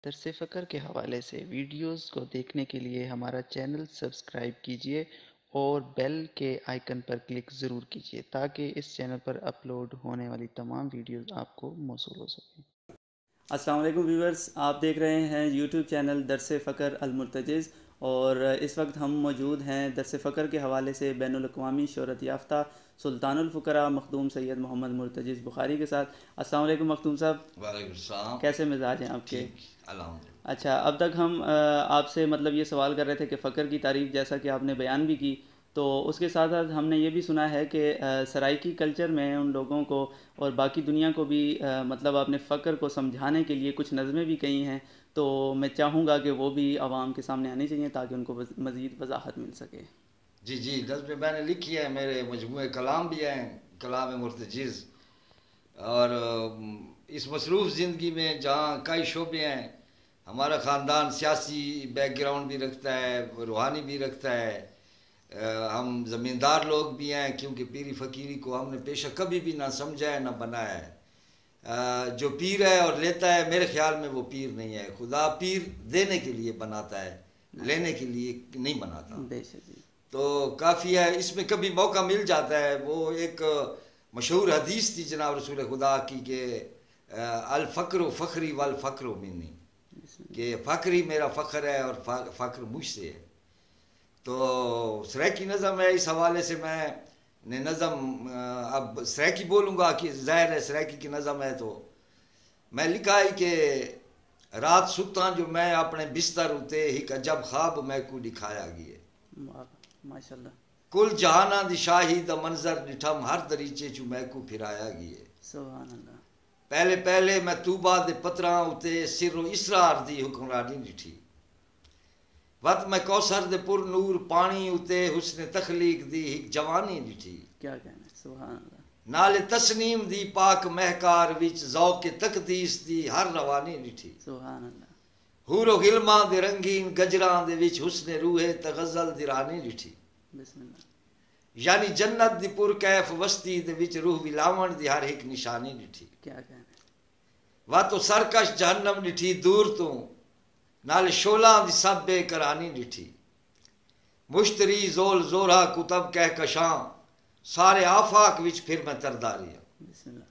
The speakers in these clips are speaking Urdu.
درس فقر کے حوالے سے ویڈیوز کو دیکھنے کے لیے ہمارا چینل سبسکرائب کیجئے اور بیل کے آئیکن پر کلک ضرور کیجئے تاکہ اس چینل پر اپلوڈ ہونے والی تمام ویڈیوز آپ کو موصول ہو سکیں۔ السلام علیکم ویورز، آپ دیکھ رہے ہیں یوٹیوب چینل درس فقر المرتجز، اور اس وقت ہم موجود ہیں درس فقر کے حوالے سے بین الاقوامی شہرت یافتہ سلطان الفقراء مخدوم سید محمد مرتجز بخاری کے ساتھ۔ السلام علیکم مخدوم صاحب۔ وعلیکم السلام۔ کیسے مزاج ہیں آپ کے؟ ٹھیک، الحمدللہ۔ اچھا، اب تک ہم آپ سے یہ سوال کر رہے تھے کہ فقر کی تعریف جیسا کہ آپ نے بیان بھی کی، تو اس کے ساتھ ساتھ ہم نے یہ بھی سنا ہے کہ سرائکی کلچر میں ان لوگوں کو اور باقی دنیا کو بھی آپ نے فقر کو سمجھانے کے لیے کچھ نظمیں بھی کہی ہیں، تو میں چاہوں گا کہ وہ بھی عوام کے سامنے آنی چاہیے تاکہ ان کو مزید وضاحت مل سکے۔ جی نظمیں میں نے لکھی ہیں، میرے مجموعے کلام بھی ہیں، کلام مرتجز، اور اس مصروف زندگی میں جہاں کئی شعبے ہیں، ہمارا خاندان سیاسی بیک گراؤنڈ بھی رکھتا ہے، روحانی بھی رکھتا ہے، ہم زمیندار لوگ بھی ہیں، کیونکہ پیری فقیری کو ہم نے پیشہ کبھی بھی نہ سمجھا ہے نہ بنایا ہے۔ جو پیر ہے اور لیتا ہے، میرے خیال میں وہ پیر نہیں ہے۔ خدا پیر دینے کے لیے بناتا ہے، لینے کے لیے نہیں بناتا۔ تو کافی ہے، اس میں کبھی موقع مل جاتا ہے۔ وہ ایک مشہور حدیث تھی جناب رسول خدا کی کہ الفقر فخری والفقر منی، کہ فقری میرا فخر ہے اور فقر مجھ سے ہے۔ تو سرائکی نظم ہے، اس حوالے سے میں نے نظم اب سرائکی بولوں گا کہ ظاہر ہے سرائکی کی نظم ہے، تو میں لکھا ہے کہ رات سُتاں جو میں اپنے بستر اتے ایک عجب خواب میں کو دکھایا گئے، ماشاءاللہ، کل جہاناں دی شاہی دا منظر ڈٹھم ہر دریچے چو میں کو پھرایا گئے، سبحان اللہ، پہلے میں توبہ دے پتراں اتے سر و اسرار دی حکمرانی ڈٹھی، وقت میں کوثر دے پر نور پانی اتے حسن تخلیق دی ایک جوانی ڈٹھی، کیا کہنا ہے، سبحان اللہ، نال تسنیم دی پاک مہکار وچ ذوق تقدیس دی ہر روانی ڈٹھی، سبحان اللہ، حور و غلماں دے رنگین گجراں دے وچ حسن روح تغزل دی رانی ڈٹھی، بسم اللہ، یعنی جنت دی پر کیف وستی دے وچ روح ولاون دی ہر ایک نشانی ڈٹھی، کیا کہنا ہے، وا تو سرکش جہنم ڈٹھی دور تو نال شولاں دی سب بے کرانی ڈٹھی، مشتری زول زورا کتب کہکشاں سارے آفاق وچ پھر میں ترداری ہوں، بسم اللہ،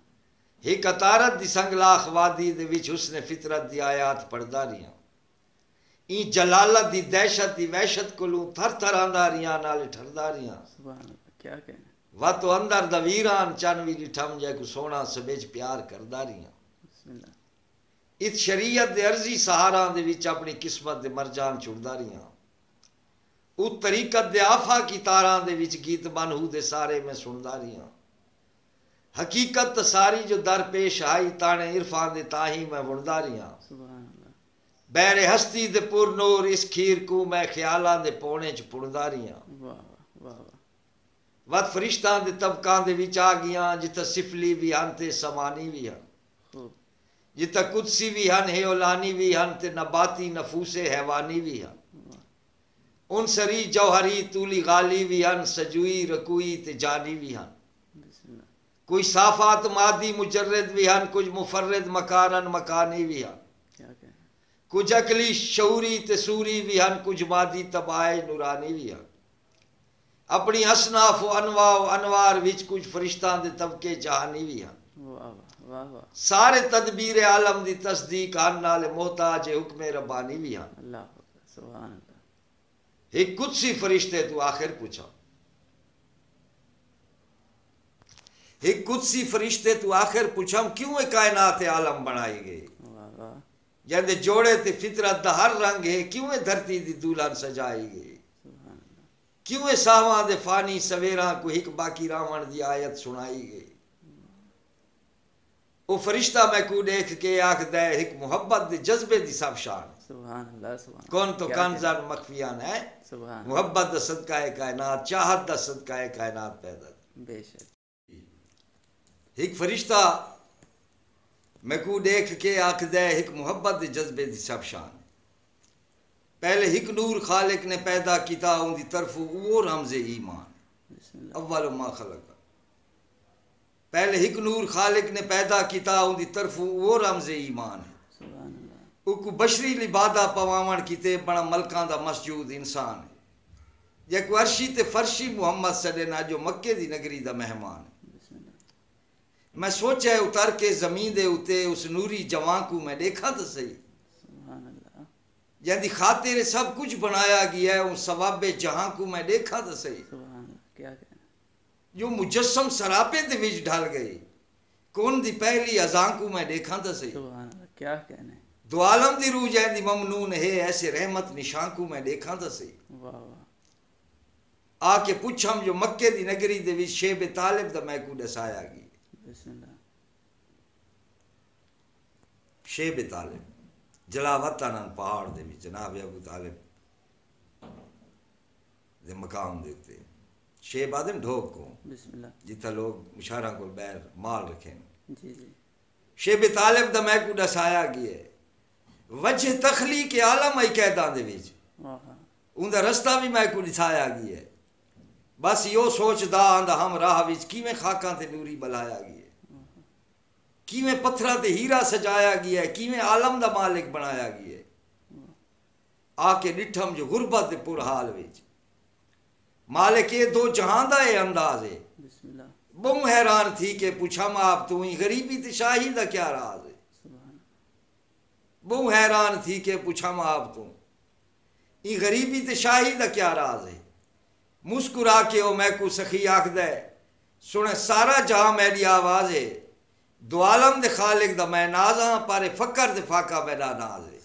ایک عطارت دی سنگلاخ وادی دے وچ حسن فطرت دی آیات پڑھدا رہیاں، این جلالت دی دہشت دی وحشت کولوں تھر تھر آندا رہیاں نال ٹھردا رہیاں، سبحان اللہ، کیا کہنا ہے، وا تو اندر دا ویران چن وی ڈٹھم جے کو سونا سبج پیار کردا رہیاں، بسم اللہ، اس شریعت دے عرضی سہاراں دے وچ اپنی قسمت دے مرجان چھڑدا رہیاں، او طریقت دے آفا کی تاراں دے وچ گیت منہو دے سارے میں سندا رہیاں، حقیقت ساری جو در پیش آئی تانے عرفان دے تاہی میں وڑدا رہیاں، سبحان اللہ، بیر ہستی دے پر نور اس کھیر کو میں خیالاں دے پونے چ پڑدا رہیاں، واہ واہ واہ، وت فرشتاں دے طبقاں دے وچ آ گیاں جتھا سفلی بھی ہن تے سمانی بھی ہن، خوب، جتھا قدسی بھی ہن ہیولانی بھی ہن تے نباتی نفوس حیوانی بھی ہن، انصری جوہری طولی غالی بھی ہن سجوئی رکوئی تے جانی بھی ہن، بسم اللہ، کوئی صافات مادی مجرد بھی ہن کچھ مفرد مکانن مکانی بھی ہن، کیا کہنا ہے، کچھ عقلی شعوری تے سوری بھی ہن کچھ مادی تباہ نورانی بھی ہن، اپنی اصناف و انوار وچ کچھ فرشتاں دے طبقے جہانی بھی ہن، واہ واہ واہ، سارے تدبیر عالم دی تصدیق ہن نال محتاج حکم ربانی بھی ہن، اللہ اکبر، سبحان اللہ، ایک قدسی فرشتے تو آخر پوچھا، ایک قدسی فرشتے تو آخر پوچھم کیوں اے کائنات عالم بنائی گئی، واہ واہ، جندے جوڑے تے فطرت دا ہر رنگ ہے، کیوں اے دھرتی دی دولہن سجائی گئی، سبحان اللہ، کیوں اے ساواں دے فانی سویراں کو ایک باقی راون دی آیت سنائی گئی، او فرشتہ میں کو دیکھ کے آکھ دے ایک محبت دے جذبے دی سب شان، سبحان اللہ، سبحان اللہ، کون تو کیا کنزن مخفیان ہے، سبحان اللہ، محبت دا صدقہ کائنات چاہت دا صدقہ کائنات پیدا، بے شک، ایک فرشتہ میں کو دیکھ کے آکھ دے ایک محبت دے جذبے دی سب شان، پہلے ایک نور خالق نے پیدا کیتا ان دی طرف وہ رمز ایمان، بسم اللہ، اول ما خلق، پہلے ایک نور خالق نے پیدا کیتا ان دی طرف وہ رمز ایمان ہے، سبحان اللہ، کو بشری لبادہ پواون کیتے بڑا ملکان دا مسجود انسان ہے یا کو عرشی تے فرشی محمد سڈنا جو مکے دی نگری دا مہمان ہے میں سوچا ہے اتر کے زمین دے اتے اس نوری جوان کو میں دیکھا تو صحیح یعنی خاطر سب کچھ بنایا گیا ہے ان ثواب جہاں کو میں دیکھا تو صحیح جو مجسم سراپے تے وچ ڈھل گئی کون دی پہلی اذان کو میں دیکھا تو صحیح کیا کہنے دو عالم دی روح جائیں دی ممنون ہے ایسے رحمت نشان کو میں دیکھا تو صحیح آ کے پوچھم جو مکے دی نگری دے وچ شیب طالب دا میں کو دسایا گی شیب طالب جلاوطن پہاڑ دے وچ جناب ابو طالب دے مقام دے تے شیب آدم ڈھوک کو جتا لوگ مشاہرہ کو بیر مال رکھیں شیب طالب دا میں کو دسایا گیا ہے وجہ تخلیق عالم ای قیدان دے وچ ان دا رستہ بھی میں کو دسایا گیا ہے بس یو سوچ دا آندہ ہم راہ وچ کیویں خاکاں تے نوری بلایا گیا ہے کیویں پتھراں تے ہیرا سجایا گیا ہے کیویں عالم دا مالک بنایا گیا ہے آ کے ڈٹھم جو غربت دے پر حال وچ مالک یہ دو جہاں دا اے انداز ہے بہوں حیران تھی کہ پوچھا میں آپ تو ہی غریبی تے شاہی دا کیا راز ہے بہوں حیران تھی کہ پوچھا میں آپ تو ہی غریبی تے شاہی دا کیا راز ہے مسکرا کے او میں کو سخی آکھ دے سنے سارا جہاں میری آواز ہے دو عالم دے خالق دا میں نازاں پارے فکر دے فاقہ میرا ناز ہے